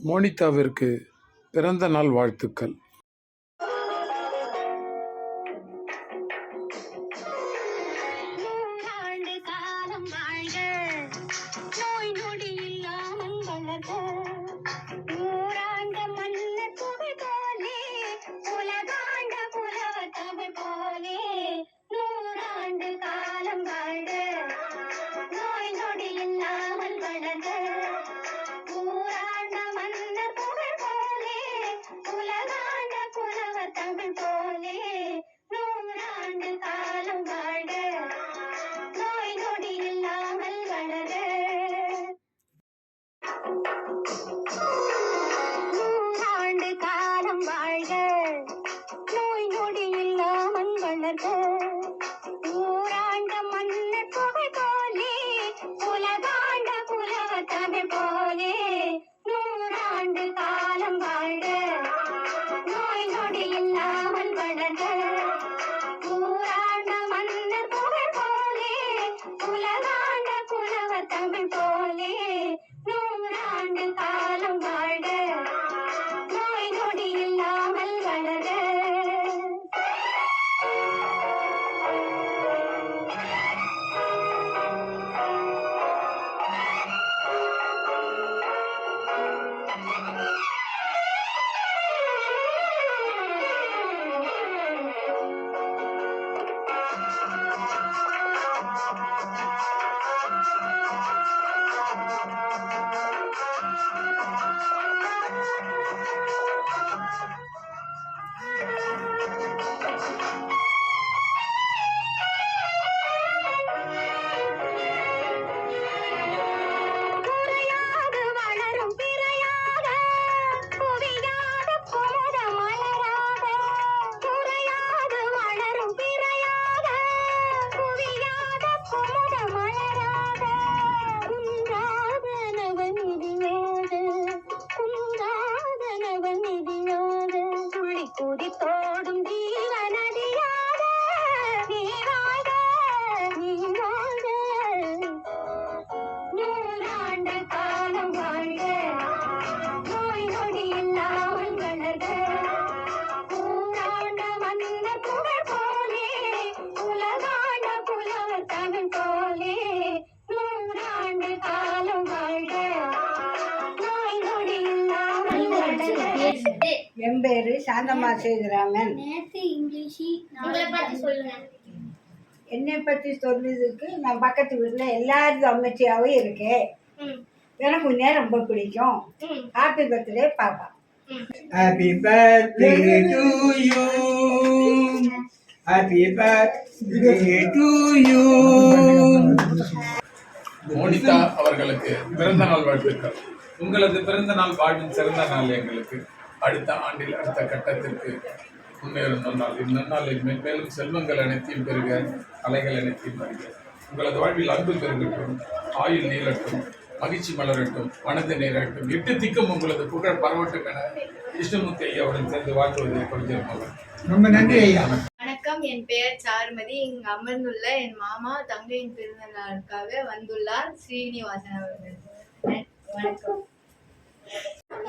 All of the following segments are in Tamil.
மோனிதாவிற்கு பிறந்த நாள் வாழ்த்துக்கள். என் பேரு சாந்தம்மா சேதுராமன். என்னை பற்றி சொல்றதுக்கு நான் பக்கத்து வீட்டில் எல்லாரும் அம்மச்சியாவும் இருக்கேன். எனக்கு உன்னைய ரொம்ப பிடிக்கும். ஹாப்பி பர்த்டே பாப்பா. Happy birthday to you. Happy birthday to you. Monitha அவர்களுக்கு பிறந்த நாள் வாழ்த்துக்கள். உங்களது பிறந்த நாள் வாழ்வின் சிறந்த நாள் எங்களுக்கு. அடுத்த ஆண்டில் அடுத்த கட்டத்திற்கு முன்னேறும் நன்னாள். இந்நன்னாளில் மேலும் செல்வங்கள் அனைத்தையும் பெறுக, அலைகள் அனைத்தையும் பெறுக. உங்களது வாழ்வில் அன்பு பெருகட்டும், ஆயுள் நீளட்டும், மகிழ்ச்சி மலரட்டும், மனது நேரட்டும், 8 திக்கும் உங்களது புகழ் பரவட்டும் என விஷ்ணுமூர்த்தி ஐயாவுடன் சேர்ந்து வாழ்த்துவதை கொடுத்திருப்பவர். ரொம்ப நன்றி ஐயா. வணக்கம், என் பெயர் சாருமதி. இங்கு அமர்ந்துள்ள என் மாமா தங்கையின் பிறந்த நாளுக்காக வந்துள்ளார் ஸ்ரீனிவாசன் அவர்கள். வணக்கம்.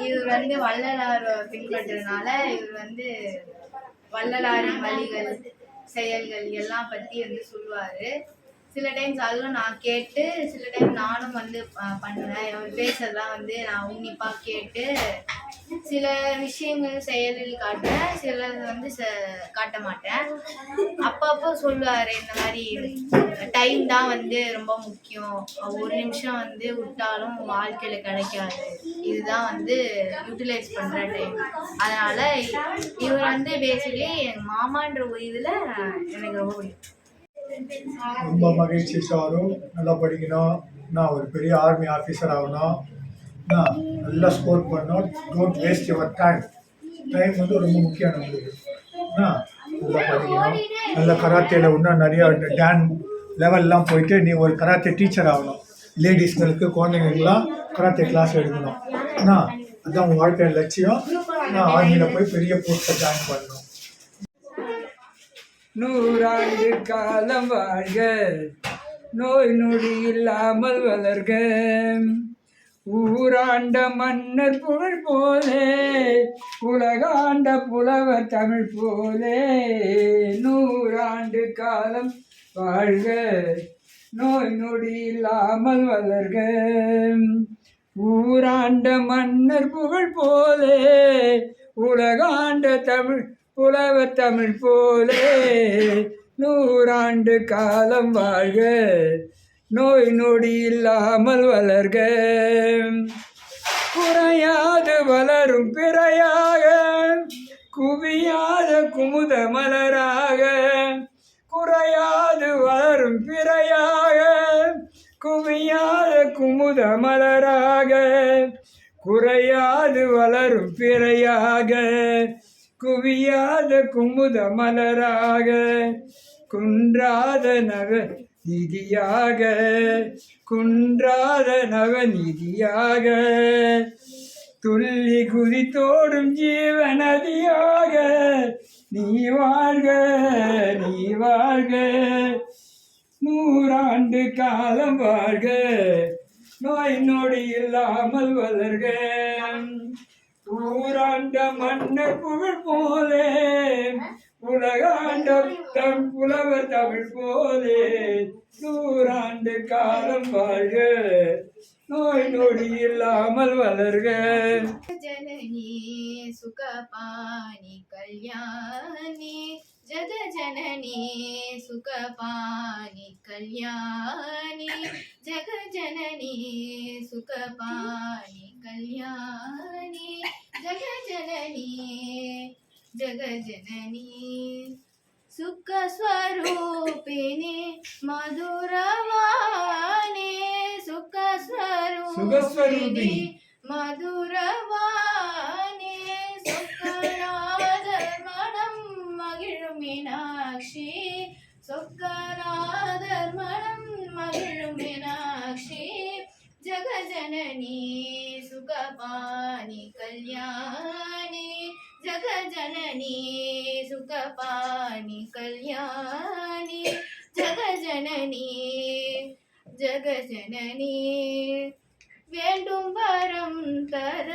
இவர் வள்ளலார் பின்பற்றதுனால இவர் வள்ளலாரின் வழிகள் செயல்கள் எல்லாம் பற்றி சொல்லுவார். சில டைம்ஸ் அதுவும் நான் கேட்டு, சில டைம் நானும் பண்ணுவேன். இவர் பேசுறதெல்லாம் நான் உன்னிப்பாக கேட்டு சில விஷயங்கள் செயலில் காட்டுவேன், சிலது காட்ட மாட்டேன். அப்பப்போ சொல்லுவார், இந்த மாதிரி டைம் தான் ரொம்ப முக்கியம், ஒரு நிமிஷம் விட்டாலும் வாழ்க்கையில் கிடைக்காது, இதுதான் யூட்டிலைஸ் பண்ணுற டைம். அதனால் இவர் பேசிக்கலி என் மாமான்ற ஒரு இதில் எனக்கு ரொம்ப பிடிக்கும். ரொம்ப மகிழ்ச்சி சாரும். நல்லா படிக்கணும், நான் ஒரு பெரிய ஆர்மி ஆஃபீஸர் ஆகணும், நான் நல்லா ஸ்கோர் பண்ணணும். Don't waste your time. Time ரொம்ப முக்கியம் நம்மளுக்கு. நல்லா படிக்கணும், நல்ல கராத்தேல இன்னும் நிறையா டான் லெவல்லாம் போயிட்டு நீ ஒரு கராத்தே டீச்சர் ஆகணும். லேடிஸ்களுக்கு குழந்தைங்களுக்குலாம் கராத்தே கிளாஸ் எடுக்கணும். அதுதான் உங்கள் வாழ்க்கையில் லட்சியம். நான் ஆர்மியில் போய் பெரிய போஸ்ட்டில் ஜாயின் பண்ணணும். 100 ஆண்டு காலம் வாழ்க, நோய் நொடி இல்லாமல் வளர்க, ஊராண்ட மன்னர் புகழ் போலே உலகாண்ட புலவர் தமிழ் போலே 100 ஆண்டு காலம் வாழ்க நோய் நொடி இல்லாமல் வளர்க ஊராண்ட மன்னர் புகழ் போலே உலகாண்ட தமிழ் புலவர் தமிழ் போலே 100 ஆண்டு காலம் வாழ்க நோய் நொடி இல்லாமல் வளர்க குறையாது வளரும் பிறையாக குவியாத குமுத மலராக குறையாது வளரும் பிறையாக குவியாத குமுத மலராக குறையாது வளரும் பிறையாக குவியாத குமுத மலராக குன்றாத நவ நிதியாக குன்றாத நவநிதியாக துள்ளி குதித்தோடும் ஜீவநதியாக நீ வாழ்க நீ வாழ்க 100 ஆண்டு காலம் வாழ்க நோய் நொடி இல்லாமல் வளர்க ஊராண்ட மன்னர் புகழ் போலே உலகாண்ட புலவர் தமிழ் போலே 100 ஆண்டு காலம் வாழ்க நோய் நொடி இல்லாமல் வளர்க ஜனனி சுகபாணி கல்யாணி ஜக ஜனனி சுகபாணி கல்யாணி ஜக ஜனனி சுகபாணி கல்யாணி ஜக ஜனனி ஜகஜனனி சுகஸ்வரூபிணி மதுரவாணி சுகஸ்வரூபிணி மதுரவாணி சொக்கநாத மனம் மகிழும் மீனாட்சி சொக்கநாத மனம் மகிழும் மீனாட்சி ஜகஜனனி சுகபாணி கல்யாணி ஜகஜனனி சுகபாணி கல்யாணி ஜகஜனனி ஜகஜனனி வேண்டும் வரம் தர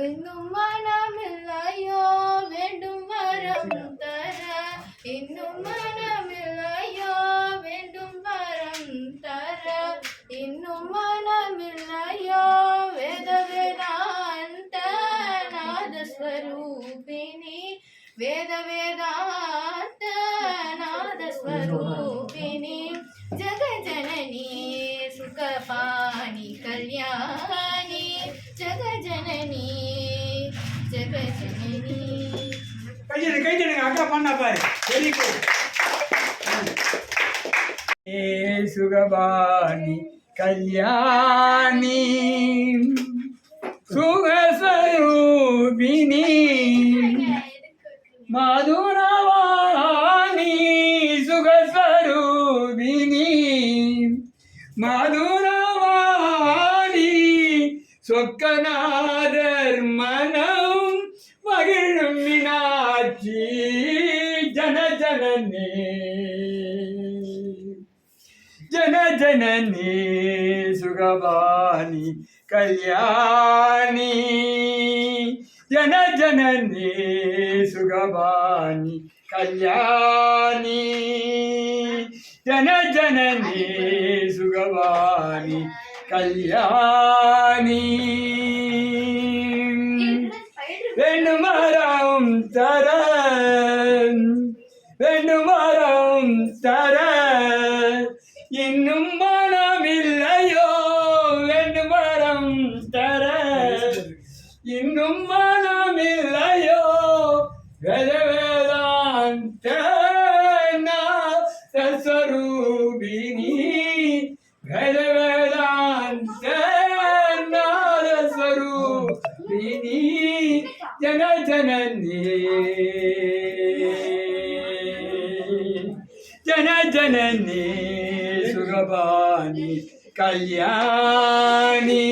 இன்னும் மனமில்லையோ வேண்டும் வரம் தர இன்னும் மனமில்லையோ வேண்டும் வரம் தர இன்னும் மனமில்லையோ வேத வேதாந்த நாதஸ்வரூபிணி வேத வேதாந்த நாதஸ்வரூபிணி ஜகஜனனி சுகபாணி கல்யாணி ஜகஜனனி ஜகஜனனி கைதடுங்க அக்கா பண்ணா பாரு வெரி குட் சுகபாணி கல்யாணி சுகஸ்வரூபிணி மதுரவாணி சுகஸ்வரூபிணி மதுரவாணி சொக்கநாதர் மனம் மகிழும் மீனாட்சி ஜனஜனனி ஜனஜனனி சுகபாணி கல்யாணி ஜனஜனனி சுகபாணி கல்யாணி ஜனஜனனி சுகபாணி கல்யாணி வேண்டுமரம் தர வேண்டுமரம் தர இன்னும் மனமில்லையோ வேண்டுமரம் தர இன்னும் மனமில்லையோ வேத வேதாந்த நாதஸ்வரூபிணி வேத வேதாந்த நாதஸ்வரூபிணி ஜனஜனனி ஜனஜனனி சுக சுகபாணி கல்யாணி